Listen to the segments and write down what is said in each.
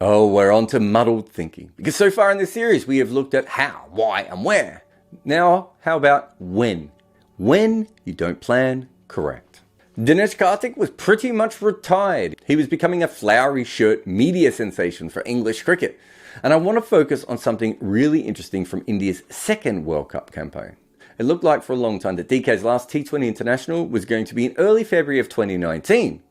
Oh, we're on to muddled thinking. Because so far in this series, we have looked at how, why, and where. Now, how about when? When you don't plan correct. Dinesh Karthik was pretty much retired. He was becoming a flowery shirt media sensation for English cricket. And I want to focus on something really interesting from India's second World Cup campaign. It looked like for a long time that DK's last T20 international was going to be in early February of 2019.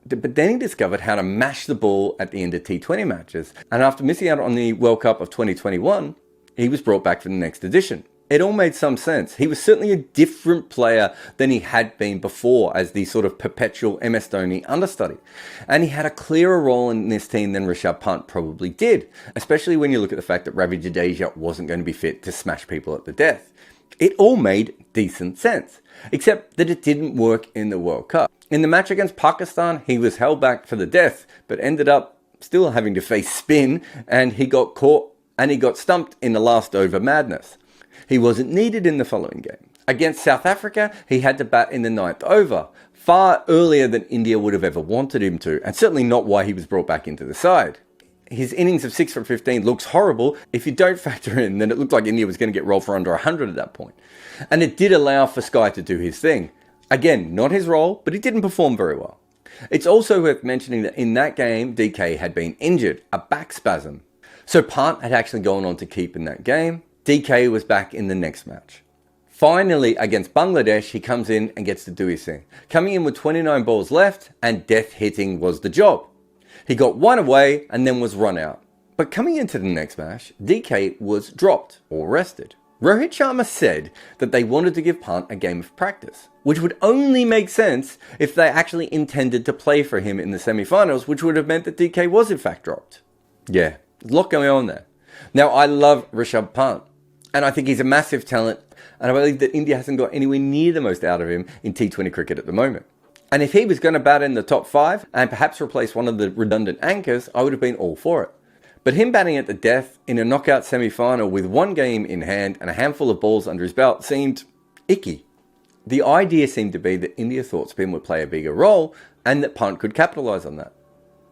But then he discovered how to mash the ball at the end of T20 matches. And after missing out on the World Cup of 2021, he was brought back for the next edition. It all made some sense. He was certainly a different player than he had been before as the sort of perpetual MS Dhoni understudy. And he had a clearer role in this team than Rishabh Pant probably did, especially when you look at the fact that Ravi Jadeja wasn't going to be fit to smash people at the death. It all made decent sense, except that it didn't work in the World Cup. In the match against Pakistan, he was held back for the death, but ended up still having to face spin, and he got caught and he got stumped in the last over madness. He wasn't needed in the following game. Against South Africa, he had to bat in the 9th over, far earlier than India would have ever wanted him to, and certainly not why he was brought back into the side. His innings of 6 for 15 looks horrible. If you don't factor in, then it looked like India was going to get rolled for under 100 at that point. And it did allow for Sky to do his thing. Again, not his role, but he didn't perform very well. It's also worth mentioning that in that game, DK had been injured, a back spasm. So Pant had actually gone on to keep in that game. DK was back in the next match. Finally, against Bangladesh, he comes in and gets to do his thing. Coming in with 29 balls left, and death hitting was the job. He got one away and then was run out. But coming into the next match, DK was dropped or rested. Rohit Sharma said that they wanted to give Pant a game of practice, which would only make sense if they actually intended to play for him in the semi-finals, which would have meant that DK was in fact dropped. Yeah, there's a lot going on there. Now, I love Rishabh Pant, and I think he's a massive talent, and I believe that India hasn't got anywhere near the most out of him in T20 cricket at the moment. And if he was going to bat in the top 5 and perhaps replace one of the redundant anchors, I would have been all for it. But him batting at the death in a knockout semi-final with one game in hand and a handful of balls under his belt seemed icky. The idea seemed to be that India thought spin would play a bigger role and that Pant could capitalise on that.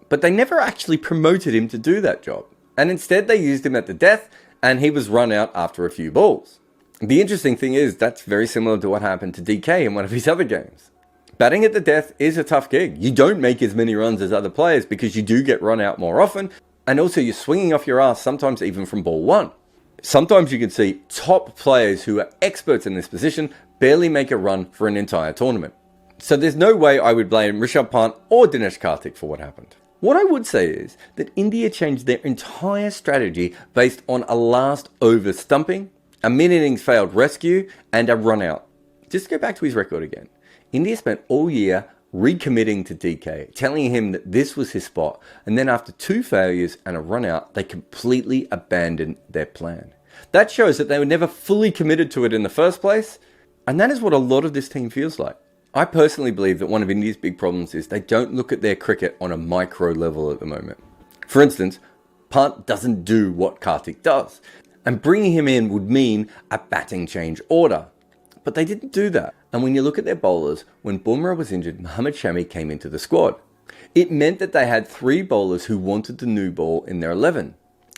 But they never actually promoted him to do that job. And instead they used him at the death and he was run out after a few balls. The interesting thing is that's very similar to what happened to DK in one of his other games. Batting at the death is a tough gig. You don't make as many runs as other players because you do get run out more often, and also you're swinging off your ass sometimes even from ball 1. Sometimes you can see top players who are experts in this position barely make a run for an entire tournament. So there's no way I would blame Rishabh Pant or Dinesh Karthik for what happened. What I would say is that India changed their entire strategy based on a last over stumping, a mid-innings failed rescue, and a run out. Just to go back to his record again. India spent all year recommitting to DK, telling him that this was his spot, and then after 2 failures and a run out, they completely abandoned their plan. That shows that they were never fully committed to it in the first place, and that is what a lot of this team feels like. I personally believe that one of India's big problems is they don't look at their cricket on a micro level at the moment. For instance, Pant doesn't do what Karthik does, and bringing him in would mean a batting change order. But they didn't do that. And when you look at their bowlers, when Bumrah was injured, Mohammad Shami came into the squad. It meant that they had 3 bowlers who wanted the new ball in their 11.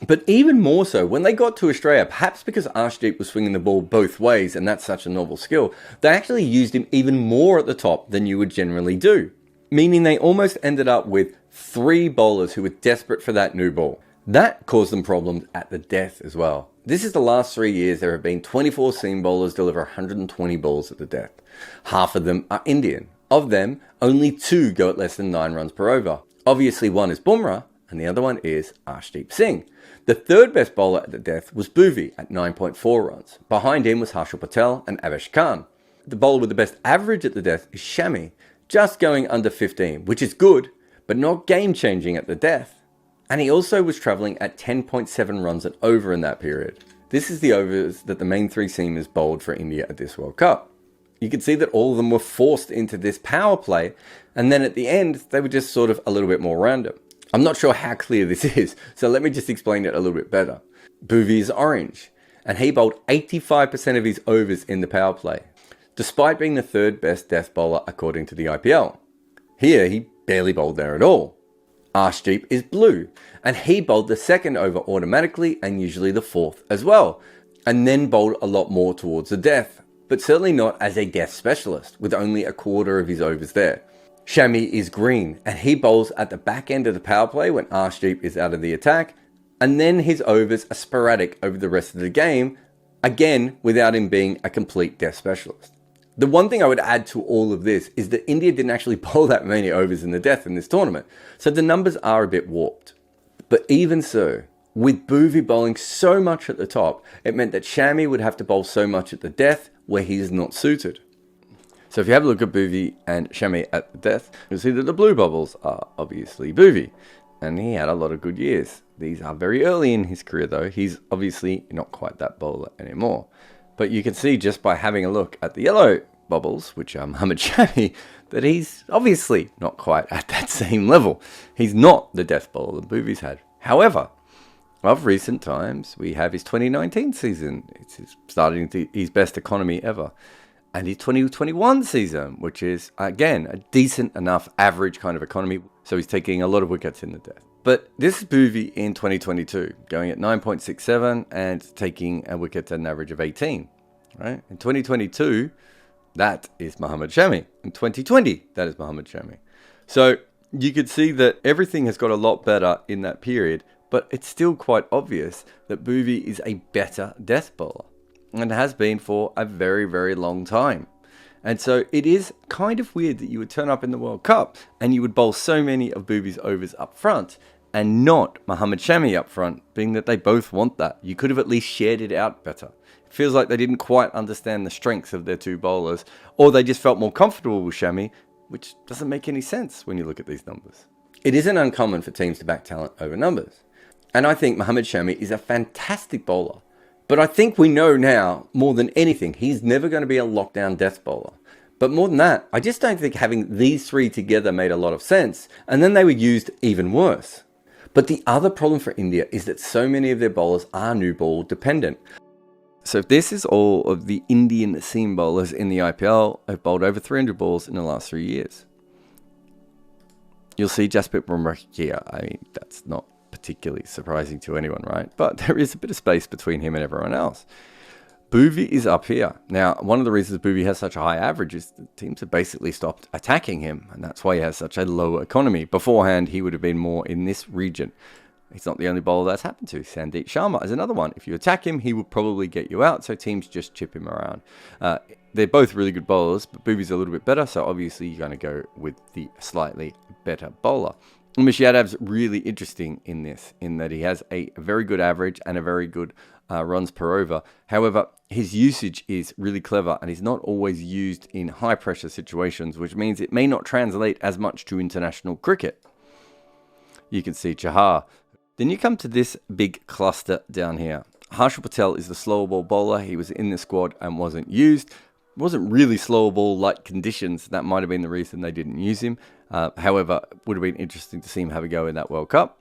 But even more so, when they got to Australia, perhaps because Arshdeep was swinging the ball both ways and that's such a novel skill, they actually used him even more at the top than you would generally do. Meaning they almost ended up with 3 bowlers who were desperate for that new ball. That caused them problems at the death as well. This is the last 3 years there have been 24 seam bowlers deliver 120 balls at the death. Half of them are Indian. Of them, only 2 go at less than 9 runs per over. Obviously one is Bumrah and the other one is Arshdeep Singh. The 3rd best bowler at the death was Bhuvi at 9.4 runs. Behind him was Harshal Patel and Avesh Khan. The bowler with the best average at the death is Shami, just going under 15, which is good, but not game changing at the death. And he also was travelling at 10.7 runs and over in that period. This is the overs that the main 3 seamers bowled for India at this World Cup. You can see that all of them were forced into this power play, and then at the end, they were just sort of a little bit more random. I'm not sure how clear this is, so let me just explain it a little bit better. Bhuvi is orange, and he bowled 85% of his overs in the power play, despite being the 3rd best death bowler according to the IPL. Here, he barely bowled there at all. Arshdeep is blue, and he bowled the second over automatically and usually the fourth as well, and then bowled a lot more towards the death, but certainly not as a death specialist, with only a quarter of his overs there. Shami is green, and he bowls at the back end of the power play when Arshdeep is out of the attack, and then his overs are sporadic over the rest of the game, again without him being a complete death specialist. The one thing I would add to all of this is that India didn't actually bowl that many overs in the death in this tournament, so the numbers are a bit warped. But even so, with Bhuvi bowling so much at the top, it meant that Shami would have to bowl so much at the death where he is not suited. So if you have a look at Bhuvi and Shami at the death, you'll see that the blue bubbles are obviously Bhuvi, and he had a lot of good years. These are very early in his career though. He's obviously not quite that bowler anymore. But you can see just by having a look at the yellow bubbles, which are Mohammad Shami, that he's obviously not quite at that same level. He's not the death bowler that Bhuvi's had. However, of recent times, we have his 2019 season. It's starting his best economy ever. And his 2021 season, which is, again, a decent enough average kind of economy. So he's taking a lot of wickets in the death. But this is Bhuvi in 2022, going at 9.67 and taking a wicket at an average of 18. Right? In 2022, that is Mohammad Shami. In 2020, that is Mohammad Shami. So you could see that everything has got a lot better in that period, but it's still quite obvious that Bhuvi is a better death bowler and has been for a very, very long time. And so it is kind of weird that you would turn up in the World Cup and you would bowl so many of Bhuvi's overs up front and not Mohammad Shami up front, being that they both want that. You could have at least shared it out better. It feels like they didn't quite understand the strengths of their two bowlers, or they just felt more comfortable with Shami, which doesn't make any sense when you look at these numbers. It isn't uncommon for teams to back talent over numbers. And I think Mohammad Shami is a fantastic bowler. But I think we know now, more than anything, he's never going to be a lockdown death bowler. But more than that, I just don't think having these three together made a lot of sense, and then they were used even worse. But the other problem for India is that so many of their bowlers are new ball dependent. So this is all of the Indian seam bowlers in the IPL have bowled over 300 balls in the last 3 years. You'll see Jasprit Bumrah here. I mean, that's not particularly surprising to anyone, right? But there is a bit of space between him and everyone else. Bhuvi is up here. Now, one of the reasons Bhuvi has such a high average is the teams have basically stopped attacking him, and that's why he has such a low economy. Beforehand, he would have been more in this region. He's not the only bowler that's happened to. Sandeep Sharma is another one. If you attack him, he will probably get you out, so teams just chip him around. They're both really good bowlers, but Bhuvi's a little bit better, so obviously you're going to go with the slightly better bowler. Umesh Yadav's really interesting in this, in that he has a very good average and a very good runs per over. However, his usage is really clever and he's not always used in high pressure situations, which means it may not translate as much to international cricket. You can see Chahar. Then you come to this big cluster down here. Harshal Patel is the slower ball bowler. He was in the squad and wasn't used. It wasn't really slower ball like conditions. That might have been the reason they didn't use him. However, it would have been interesting to see him have a go in that World Cup.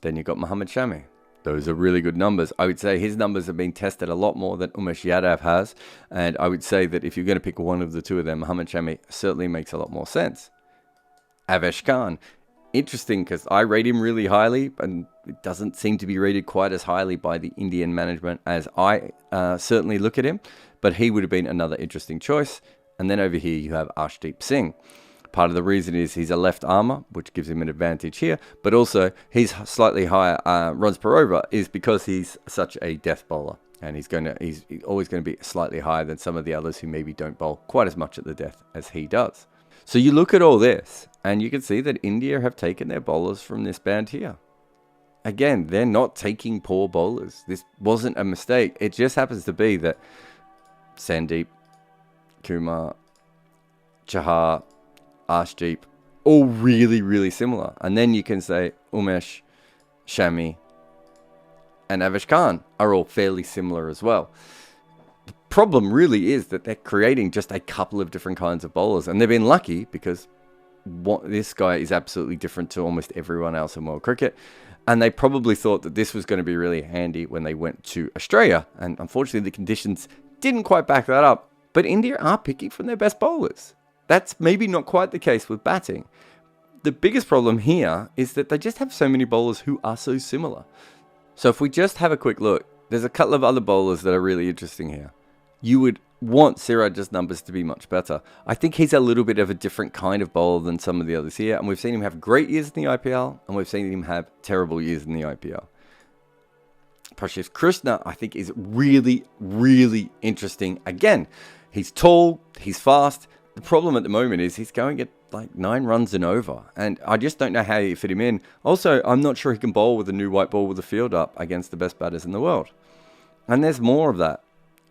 Then you've got Mohammad Shami. Those are really good numbers. I would say his numbers have been tested a lot more than Umesh Yadav has. And I would say that if you're going to pick one of the two of them, Mohammad Shami certainly makes a lot more sense. Avesh Khan. Interesting, because I rate him really highly, and it doesn't seem to be rated quite as highly by the Indian management as I certainly look at him. But he would have been another interesting choice. And then over here you have Arshdeep Singh. Part of the reason is he's a left armer, which gives him an advantage here. But also, his slightly higher runs per over is because he's such a death bowler. And he's always going to be slightly higher than some of the others who maybe don't bowl quite as much at the death as he does. So you look at all this, and you can see that India have taken their bowlers from this band here. Again, they're not taking poor bowlers. This wasn't a mistake. It just happens to be that Sandeep, Kumar, Chahar, Arshdeep, all really, really similar. And then you can say Umesh, Shami, and Avesh Khan are all fairly similar as well. The problem really is that they're creating just a couple of different kinds of bowlers. And they've been lucky because this guy is absolutely different to almost everyone else in world cricket. And they probably thought that this was going to be really handy when they went to Australia. And unfortunately, the conditions didn't quite back that up. But India are picking from their best bowlers. That's maybe not quite the case with batting. the biggest problem here is that they just have so many bowlers who are so similar. So if we just have a quick look, there's a couple of other bowlers that are really interesting here. You would want Siraj's numbers to be much better. I think he's a little bit of a different kind of bowler than some of the others here, and we've seen him have great years in the IPL, and we've seen him have terrible years in the IPL. Prashith Krishna, I think, is really, really interesting. Again, he's tall, he's fast. The problem at the moment is he's going at like 9 runs and over, and I just don't know how you fit him in. Also, I'm not sure he can bowl with a new white ball with the field up against the best batters in the world. And there's more of that.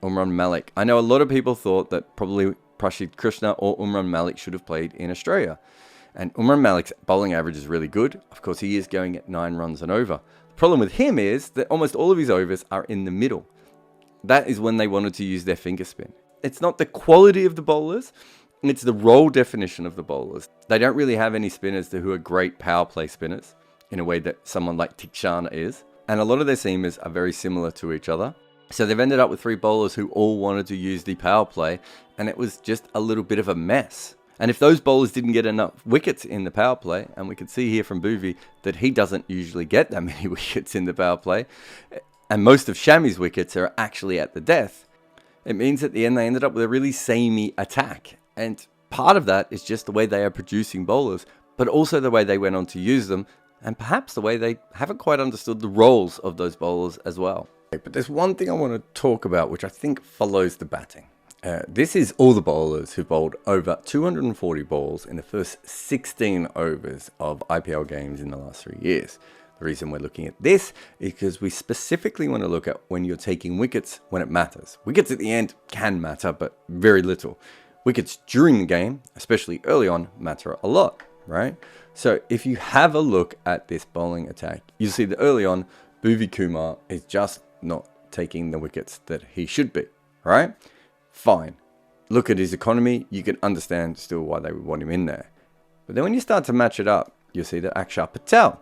Umran Malik. I know a lot of people thought that probably Prashith Krishna or Umran Malik should have played in Australia. And Umran Malik's bowling average is really good. Of course, he is going at 9 runs and over. The problem with him is that almost all of his overs are in the middle. That is when they wanted to use their finger spin. It's not the quality of the bowlers, it's the role definition of the bowlers. They don't really have any spinners who are great power play spinners in a way that someone like Tikshana is. And a lot of their seamers are very similar to each other. So they've ended up with 3 bowlers who all wanted to use the power play, and it was just a little bit of a mess. And if those bowlers didn't get enough wickets in the power play, and we can see here from Bhuvi that he doesn't usually get that many wickets in the power play, and most of Shami's wickets are actually at the death, it means at the end they ended up with a really samey attack. And part of that is just the way they are producing bowlers, but also the way they went on to use them, and perhaps the way they haven't quite understood the roles of those bowlers as well. But there's one thing I want to talk about which I think follows the batting. This is all the bowlers who bowled over 240 balls in the first 16 overs of IPL games in the last 3 years. The reason we're looking at this is because we specifically want to look at when you're taking wickets when it matters. Wickets at the end can matter, but very little. Wickets during the game, especially early on, matter a lot, right? So if you have a look at this bowling attack, you'll see that early on, Bhuvi Kumar is just not taking the wickets that he should be, right? Fine. Look at his economy, you can understand still why they would want him in there. But then when you start to match it up, you'll see that Akshar Patel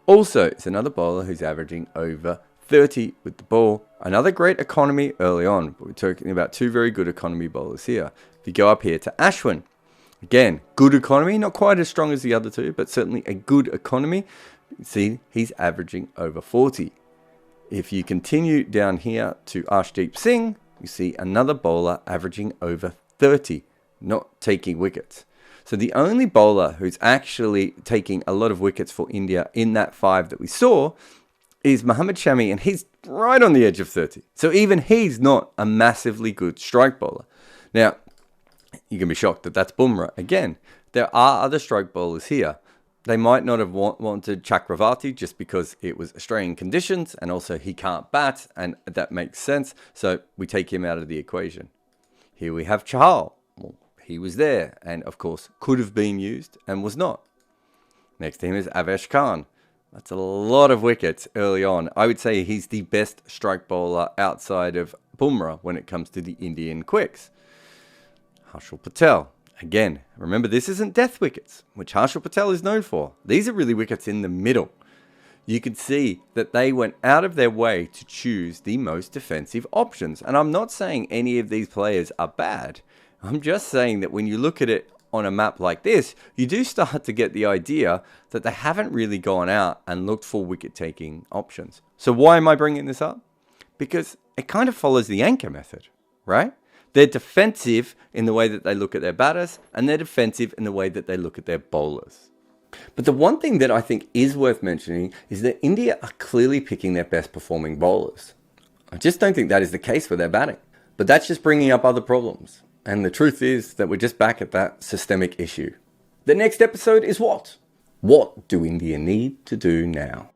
also is another bowler who's averaging over 30 with the ball. Another great economy early on, but we're talking about 2 very good economy bowlers here. If you go up here to Ashwin, again, good economy, not quite as strong as the other 2, but certainly a good economy. See, he's averaging over 40. If you continue down here to Arshdeep Singh, you see another bowler averaging over 30, not taking wickets. So the only bowler who's actually taking a lot of wickets for India in that 5 that we saw is Mohammad Shami, and he's right on the edge of 30. So even he's not a massively good strike bowler. Now, you can be shocked that that's Bumrah. Again, there are other strike bowlers here. They might not have wanted Chakravarti just because it was Australian conditions, and also he can't bat, and that makes sense. So we take him out of the equation. Here we have Chahal. Well, he was there, and of course could have been used and was not. Next to him is Avesh Khan. That's a lot of wickets early on. I would say he's the best strike bowler outside of Bumrah when it comes to the Indian quicks. Harshal Patel. Again, remember this isn't death wickets, which Harshal Patel is known for. These are really wickets in the middle. You can see that they went out of their way to choose the most defensive options. And I'm not saying any of these players are bad. I'm just saying that when you look at it on a map like this, you do start to get the idea that they haven't really gone out and looked for wicket-taking options. So why am I bringing this up? Because it kind of follows the anchor method, right? They're defensive in the way that they look at their batters, and they're defensive in the way that they look at their bowlers. But the one thing that I think is worth mentioning is that India are clearly picking their best performing bowlers. I just don't think that is the case for their batting. But that's just bringing up other problems. And the truth is that we're just back at that systemic issue. The next episode is what? What do India need to do now?